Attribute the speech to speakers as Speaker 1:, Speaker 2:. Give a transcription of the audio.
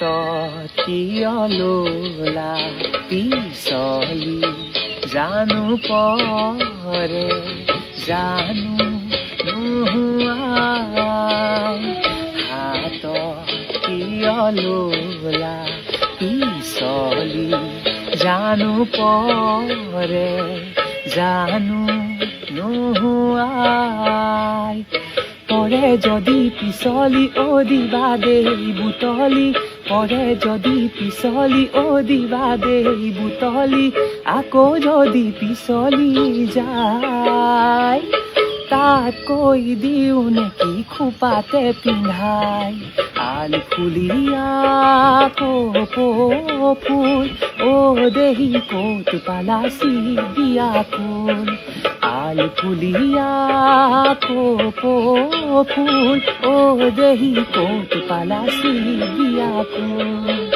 Speaker 1: কিয় ললা পিছলি জানো পৰে জানো নোহোৱাই হাতত কিয় ললা পিছলি জানো পৰে জানো নোহোৱাই পৰে যদি পিছলি দিবা দেই বুটলি পৰে যদি পিছলি দিবা দেই বুটলি আকৌ যদি পিছলি যায় তাত কৈ দিওঁ নেকি খোপাতে পিন্ধাই আল ফুলিয়া ফুল দেহি ক'ত পালাচি দিয়া ফুল আল ফুলিয়া ফুল দেহি ক'ত পালাচি দিয়া ফুল